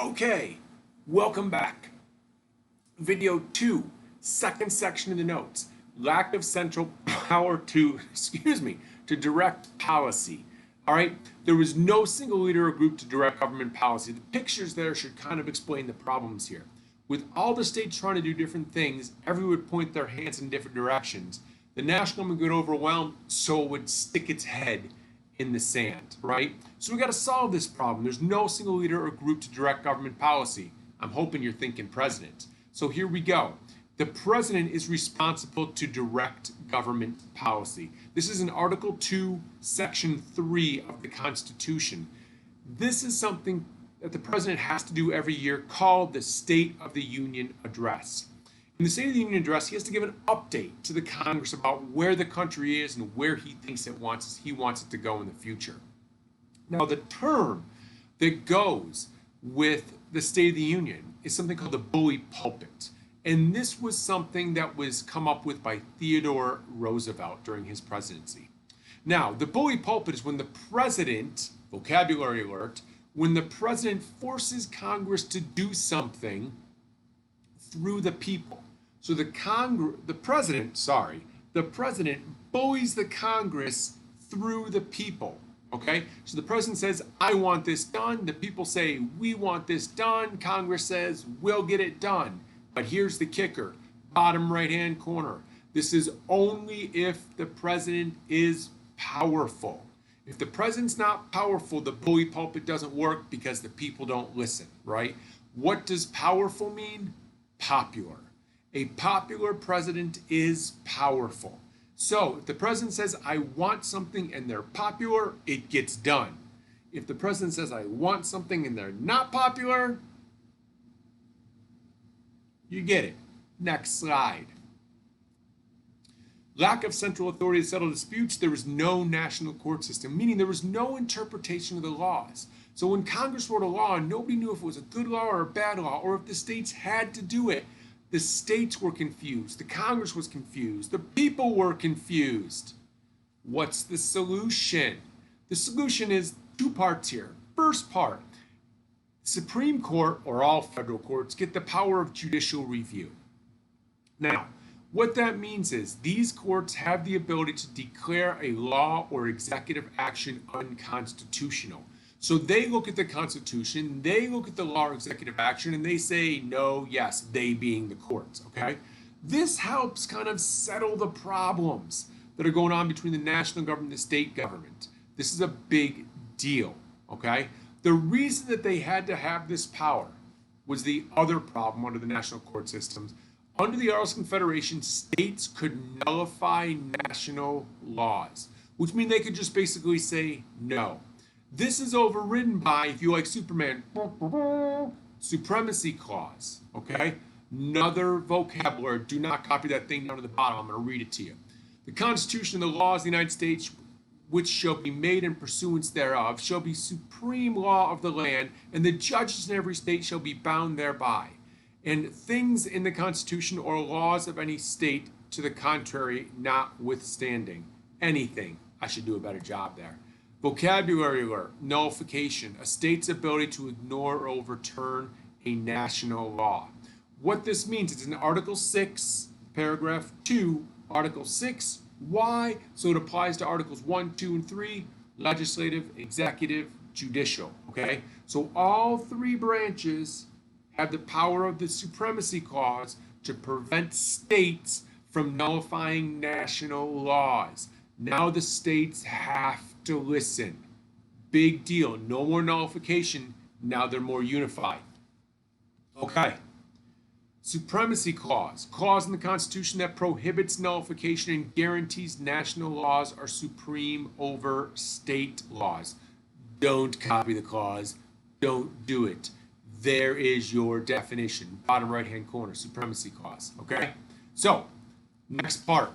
Okay, welcome back. Video 2, second section of the notes. Lack of central power to, to direct policy. All right, there was no single leader or group to direct government policy. The pictures there should kind of explain the problems here. With all the states trying to do different things, everyone would point their hands in different directions. The national government would get overwhelmed, so it would stick its head in the sand, right? So we got to solve this problem. There's no single leader or group to direct government policy. I'm hoping you're thinking president. So here we go. The president is responsible to direct government policy. This is in Article 2, Section 3 of the Constitution. This is something that the president has to do every year called the State of the Union Address. In the State of the Union Address, he has to give an update to the Congress about where the country is and where he thinks he wants it to go in the future. Now, the term that goes with the State of the Union is something called the bully pulpit. And this was something that was come up with by Theodore Roosevelt during his presidency. Now, the bully pulpit is when the president, vocabulary alert, when the president forces Congress to do something through the people. So the president bullies the Congress through the people. Okay, so the president says, I want this done. The people say, we want this done. Congress says, we'll get it done. But here's the kicker, bottom right-hand corner. This is only if the president is powerful. If the president's not powerful, the bully pulpit doesn't work because the people don't listen, right? What does powerful mean? Popular. A popular president is powerful. So if the president says, I want something and they're popular, it gets done. If the president says, I want something and they're not popular, you get it. Next slide. Lack of central authority to settle disputes. There was no national court system, meaning there was no interpretation of the laws. So when Congress wrote a law, nobody knew if it was a good law or a bad law, or if the states had to do it. The states were confused. The Congress was confused. The people were confused. What's the solution? The solution is two parts here. First part, the Supreme Court, or all federal courts, get the power of judicial review. Now, what that means is these courts have the ability to declare a law or executive action unconstitutional. So they look at the Constitution, they look at the law or executive action, and they say no, yes, they being the courts, okay? This helps kind of settle the problems that are going on between the national government and the state government. This is a big deal, okay? The reason that they had to have this power was the other problem under the national court systems. Under the Articles of Confederation, states could nullify national laws, which means they could just basically say no. This is overridden by, if you like Superman, supremacy clause, okay? Another vocabulary, do not copy that thing down to the bottom, I'm going to read it to you. The Constitution and the laws of the United States, which shall be made in pursuance thereof, shall be supreme law of the land, and the judges in every state shall be bound thereby. And things in the Constitution or laws of any state to the contrary notwithstanding. Anything. I should do a better job there. Vocabulary alert, nullification, a state's ability to ignore or overturn a national law. What this means, it's in Article 6, paragraph 2, Article 6, why? So it applies to Articles 1, 2, and 3, legislative, executive, judicial, okay? So all three branches have the power of the supremacy clause to prevent states from nullifying national laws. Now the states have to listen. Big deal. No more nullification. Now they're more unified. Okay. Supremacy clause. Clause in the Constitution that prohibits nullification and guarantees national laws are supreme over state laws. Don't copy the clause. Don't do it. There is your definition. Bottom right-hand corner. Supremacy clause. Okay? So, next part.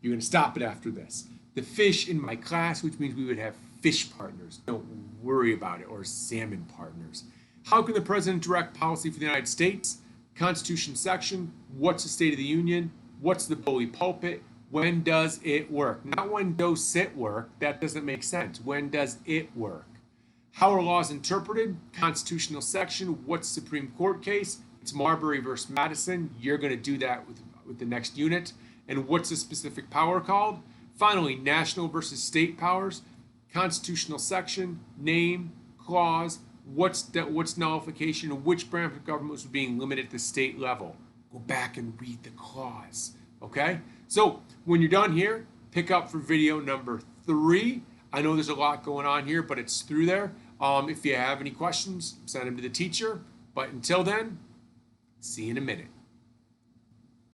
You're going to stop it after this. The fish in my class, which means we would have fish partners. Don't worry about it. Or salmon partners. How can the president direct policy for the United States? Constitution section. What's the State of the Union? What's the bully pulpit? When does it work? Not when does it work. That doesn't make sense. When does it work? How are laws interpreted? Constitutional section. What's Supreme Court case? It's Marbury versus Madison. You're going to do that with the next unit. And what's a specific power called? Finally, national versus state powers. Constitutional section, name, clause, what's nullification, and which branch of government was being limited at the state level. Go back and read the clause. Okay? So when you're done here, pick up for video number 3. I know there's a lot going on here, but it's through there. If you have any questions, send them to the teacher. But until then, see you in a minute.